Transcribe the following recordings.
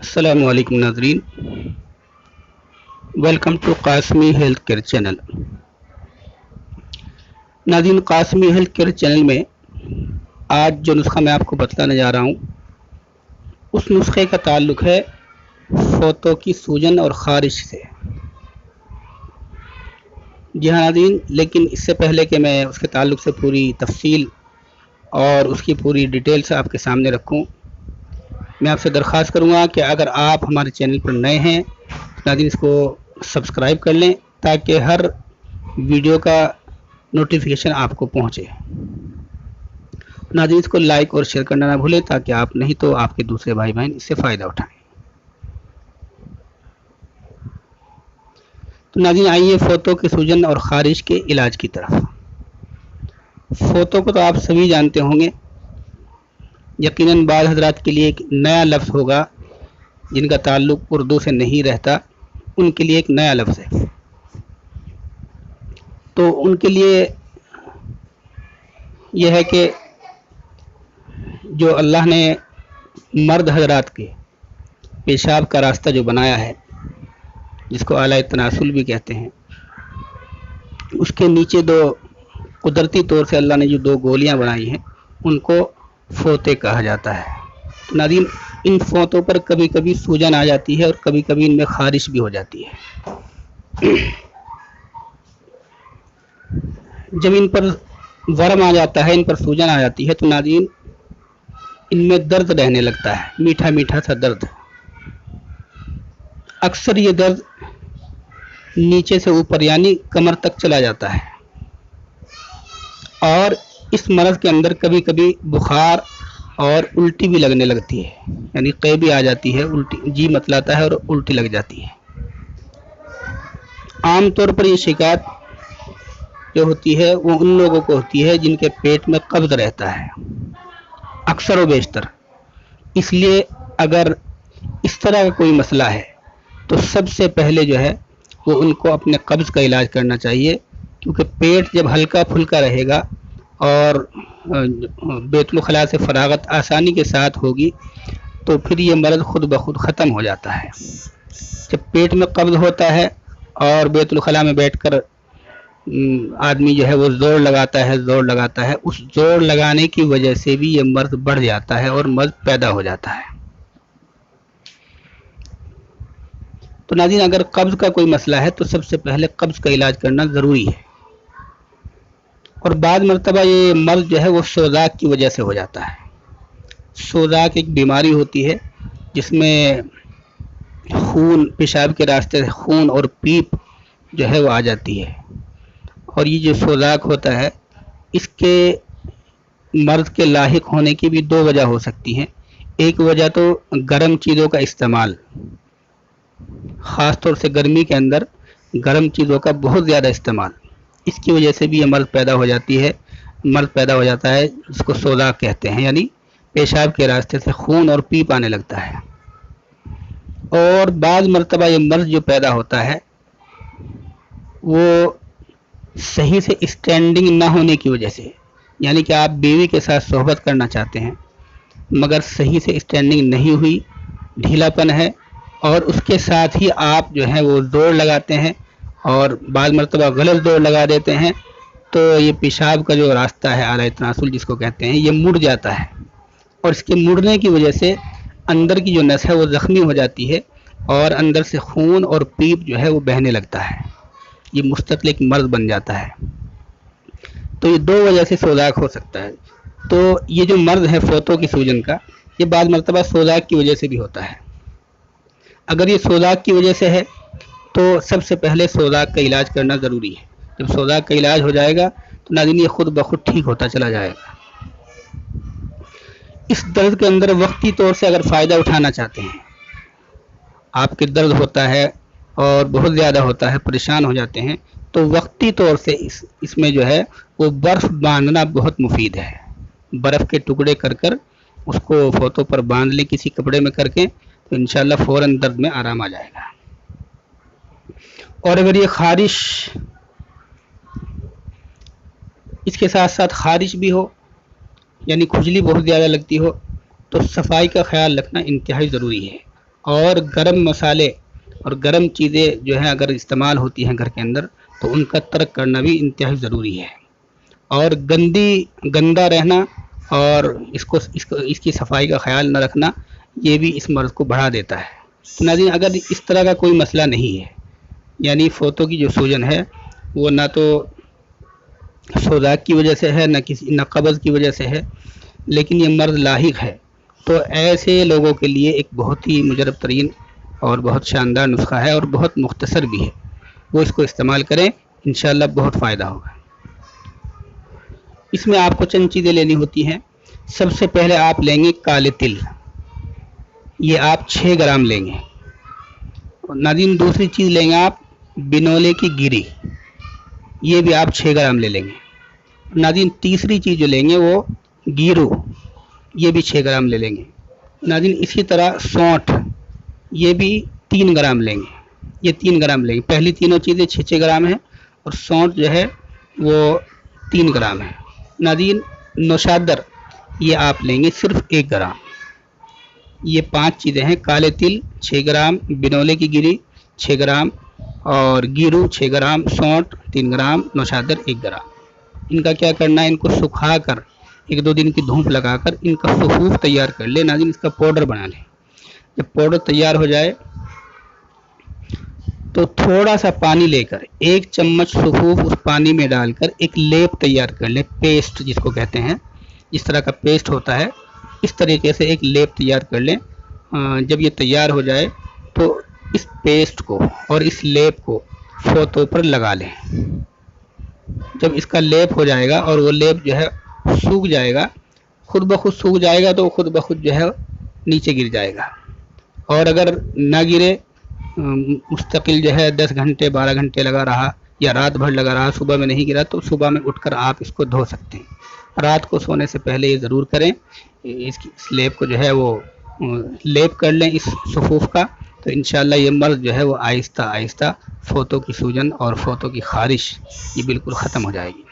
السلام علیکم ناظرین، welcome to Qasmi health care channel. ناظرین، قاسمی ہیلتھ کیئر چینل میں آج جو نسخہ میں آپ کو بتلانے جا رہا ہوں اس نسخے کا تعلق ہے فوتوں کی سوجن اور خارش سے۔ جی ہاں ناظرین، لیکن اس سے پہلے کہ میں اس کے تعلق سے پوری تفصیل اور اس کی پوری ڈیٹیلز آپ کے سامنے رکھوں، میں آپ سے درخواست کروں گا کہ اگر آپ ہمارے چینل پر نئے ہیں ناظرین اس کو سبسکرائب کر لیں تاکہ ہر ویڈیو کا نوٹیفیکیشن آپ کو پہنچے۔ ناظرین اس کو لائک اور شیئر کرنا نہ بھولیں تاکہ آپ نہیں تو آپ کے دوسرے بھائی بہن اس سے فائدہ اٹھائیں۔ تو ناظرین آئیے فوتوں کے سوجن اور خارش کے علاج کی طرف۔ فوتوں کو تو آپ سبھی جانتے ہوں گے، یقیناً بعض حضرات کے لیے ایک نیا لفظ ہوگا جن کا تعلق اردو سے نہیں رہتا، ان کے لیے ایک نیا لفظ ہے۔ تو ان کے لیے یہ ہے کہ جو اللہ نے مرد حضرات کے پیشاب کا راستہ جو بنایا ہے، جس کو اعلیٰ تناسل بھی کہتے ہیں، اس کے نیچے دو قدرتی طور سے اللہ نے جو دو گولیاں بنائی ہیں ان کو فوتے کہا جاتا ہے۔ تو ناظرین ان فوتوں پر کبھی کبھی سوجن آ جاتی ہے اور کبھی کبھی ان میں خارش بھی ہو جاتی ہے۔ جب ان پر ورم آ جاتا ہے، ان پر سوجن آ جاتی ہے تو ناظرین ان میں درد رہنے لگتا ہے، میٹھا میٹھا سا درد۔ اکثر یہ درد نیچے سے اوپر یعنی کمر تک چلا جاتا ہے، اور اس مرض کے اندر کبھی کبھی بخار اور الٹی بھی لگنے لگتی ہے، یعنی قے بھی آ جاتی ہے، الٹی جی متلاتا ہے اور الٹی لگ جاتی ہے۔ عام طور پر یہ شکایت جو ہوتی ہے وہ ان لوگوں کو ہوتی ہے جن کے پیٹ میں قبض رہتا ہے، اکثر و بیشتر۔ اس لیے اگر اس طرح کا کوئی مسئلہ ہے تو سب سے پہلے جو ہے وہ ان کو اپنے قبض کا علاج کرنا چاہیے، کیونکہ پیٹ جب ہلکا پھلکا رہے گا اور بیت الخلاء سے فراغت آسانی کے ساتھ ہوگی تو پھر یہ مرض خود بخود ختم ہو جاتا ہے۔ جب پیٹ میں قبض ہوتا ہے اور بیت الخلاء میں بیٹھ کر آدمی جو ہے وہ زور لگاتا ہے، اس زور لگانے کی وجہ سے بھی یہ مرض بڑھ جاتا ہے اور مرض پیدا ہو جاتا ہے۔ تو ناظرین اگر قبض کا کوئی مسئلہ ہے تو سب سے پہلے قبض کا علاج کرنا ضروری ہے، اور بعض مرتبہ یہ مرض جو ہے وہ سوزاک کی وجہ سے ہو جاتا ہے۔ سوزاک ایک بیماری ہوتی ہے جس میں خون پیشاب کے راستے سے خون اور پیپ جو ہے وہ آ جاتی ہے، اور یہ جو سوزاک ہوتا ہے اس کے مرض کے لاحق ہونے کی بھی دو وجہ ہو سکتی ہیں۔ ایک وجہ تو گرم چیزوں کا استعمال، خاص طور سے گرمی کے اندر گرم چیزوں کا بہت زیادہ استعمال، اس کی وجہ سے بھی یہ مرض پیدا ہو جاتا ہے جس کو سوزاک کہتے ہیں، یعنی پیشاب کے راستے سے خون اور پیپ آنے لگتا ہے۔ اور بعض مرتبہ یہ مرض جو پیدا ہوتا ہے وہ صحیح سے اسٹینڈنگ نہ ہونے کی وجہ سے، یعنی کہ آپ بیوی کے ساتھ صحبت کرنا چاہتے ہیں مگر صحیح سے اسٹینڈنگ نہیں ہوئی، ڈھیلا پن ہے، اور اس کے ساتھ ہی آپ جو ہے وہ زور لگاتے ہیں اور بعض مرتبہ غلط زور لگا دیتے ہیں، تو یہ پیشاب کا جو راستہ ہے اعلیٰ تناسل جس کو کہتے ہیں یہ مڑ جاتا ہے، اور اس کے مڑنے کی وجہ سے اندر کی جو نس ہے وہ زخمی ہو جاتی ہے اور اندر سے خون اور پیپ جو ہے وہ بہنے لگتا ہے، یہ مستقل ایک مرض بن جاتا ہے۔ تو یہ دو وجہ سے سوزاک ہو سکتا ہے۔ تو یہ جو مرض ہے فوتوں کی سوجن کا، یہ بعض مرتبہ سوزاک کی وجہ سے بھی ہوتا ہے۔ اگر یہ سوزاک کی وجہ سے ہے تو سب سے پہلے سوزاک کا علاج کرنا ضروری ہے۔ جب سوزاک کا علاج ہو جائے گا تو ناظرین یہ خود بخود ٹھیک ہوتا چلا جائے گا۔ اس درد کے اندر وقتی طور سے اگر فائدہ اٹھانا چاہتے ہیں، آپ کے درد ہوتا ہے اور بہت زیادہ ہوتا ہے، پریشان ہو جاتے ہیں، تو وقتی طور سے اس میں جو ہے وہ برف باندھنا بہت مفید ہے۔ برف کے ٹکڑے کر کر اس کو فوتوں پر باندھ لیں کسی کپڑے میں کر کے، تو انشاءاللہ فوراً درد میں آرام آ جائے گا۔ اور اگر یہ خارش اس کے ساتھ ساتھ خارش بھی ہو، یعنی کھجلی بہت زیادہ لگتی ہو، تو صفائی کا خیال رکھنا انتہائی ضروری ہے۔ اور گرم مسالے اور گرم چیزیں جو ہیں اگر استعمال ہوتی ہیں گھر کے اندر تو ان کا ترک کرنا بھی انتہائی ضروری ہے، اور گندا رہنا اور اس کی صفائی کا خیال نہ رکھنا یہ بھی اس مرض کو بڑھا دیتا ہے۔ تو ناظرین اگر اس طرح کا کوئی مسئلہ نہیں ہے، یعنی فوتوں کی جو سوجن ہے وہ نہ تو سوزاک کی وجہ سے ہے نہ قبض کی وجہ سے ہے، لیکن یہ مرض لاحق ہے، تو ایسے لوگوں کے لیے ایک بہت ہی مجرب ترین اور بہت شاندار نسخہ ہے اور بہت مختصر بھی ہے، وہ اس کو استعمال کریں، انشاءاللہ بہت فائدہ ہوگا۔ اس میں آپ کو چند چیزیں لینی ہوتی ہیں۔ سب سے پہلے آپ لیں گے کالے تل، یہ آپ 6 گرام لیں گے۔ ناظرین دوسری چیز لیں گے آپ بنولے کی گری، یہ بھی آپ 6 گرام لے لیں گے۔ ناظرین تیسری چیز جو لیں گے وہ گیرو، یہ بھی 6 گرام لے لیں گے۔ ناظرین اسی طرح سونٹھ، یہ بھی 3 گرام لیں گے، یہ 3 گرام لیں گے۔ پہلی تینوں چیزیں 6 گرام ہیں اور سونٹھ جو ہے وہ 3 گرام ہے۔ ناظرین نوشادر یہ آپ لیں گے صرف 1 گرام۔ یہ 5 چیزیں ہیں، کالے تل 6 گرام، بنولے کی گری 6 گرام اور گیرو 6 گرام، سونٹھ 3 گرام، نوشادر 1 گرام۔ ان کا کیا کرنا ہے، ان کو سکھا کر 1-2 دن کی دھوپ لگا کر ان کا صفوف تیار کر لیں۔ ناظرین اس کا پاؤڈر بنا لیں۔ جب پاؤڈر تیار ہو جائے تو تھوڑا سا پانی لے کر 1 چمچ صفوف اس پانی میں ڈال کر ایک لیپ تیار کر لیں، پیسٹ جس کو کہتے ہیں، اس طرح کا پیسٹ ہوتا ہے، اس طریقے سے ایک لیپ تیار کر لیں۔ جب یہ تیار ہو جائے تو اس پیسٹ کو اور اس لیپ کو فوتوں پر لگا لیں۔ جب اس کا لیپ ہو جائے گا اور وہ لیپ جو ہے سوکھ جائے گا، خود بخود سوکھ جائے گا تو خود بخود جو ہے نیچے گر جائے گا، اور اگر نہ گرے مستقل جو ہے 10 گھنٹے 12 گھنٹے لگا رہا یا رات بھر لگا رہا، صبح میں نہیں گرا تو صبح میں اٹھ کر آپ اس کو دھو سکتے ہیں۔ رات کو سونے سے پہلے یہ ضرور کریں، اس لیپ کو جو ہے وہ لیپ کر لیں اس صفوف کا، تو انشاءاللہ یہ مرض جو ہے وہ آہستہ آہستہ فوتوں کی سوجن اور فوتوں کی خارش یہ بالکل ختم ہو جائے گی۔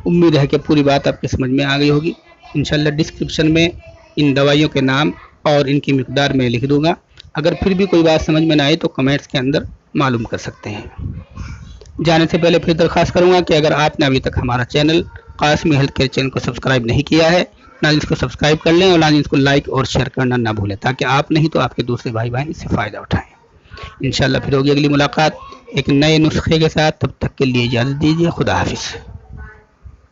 امید ہے کہ پوری بات آپ کے سمجھ میں آ گئی ہوگی۔ انشاءاللہ ڈسکرپشن میں ان دوائیوں کے نام اور ان کی مقدار میں لکھ دوں گا، اگر پھر بھی کوئی بات سمجھ میں نہ آئی تو کمنٹس کے اندر معلوم کر سکتے ہیں۔ جانے سے پہلے پھر درخواست کروں گا کہ اگر آپ نے ابھی تک ہمارا channel Qasmi health care channel کو سبسکرائب نہیں کیا ہے، ناظرین اس کو سبسکرائب کر لیں اور ناظرین اس کو لائک اور شیئر کرنا نہ بھولیں، تاکہ آپ نہیں تو آپ کے دوسرے بھائی بہن اس سے فائدہ اٹھائیں۔ انشاءاللہ پھر ہوگی اگلی ملاقات ایک نئے نسخے کے ساتھ، تب تک کے لیے اجازت دیجیے، خدا حافظ۔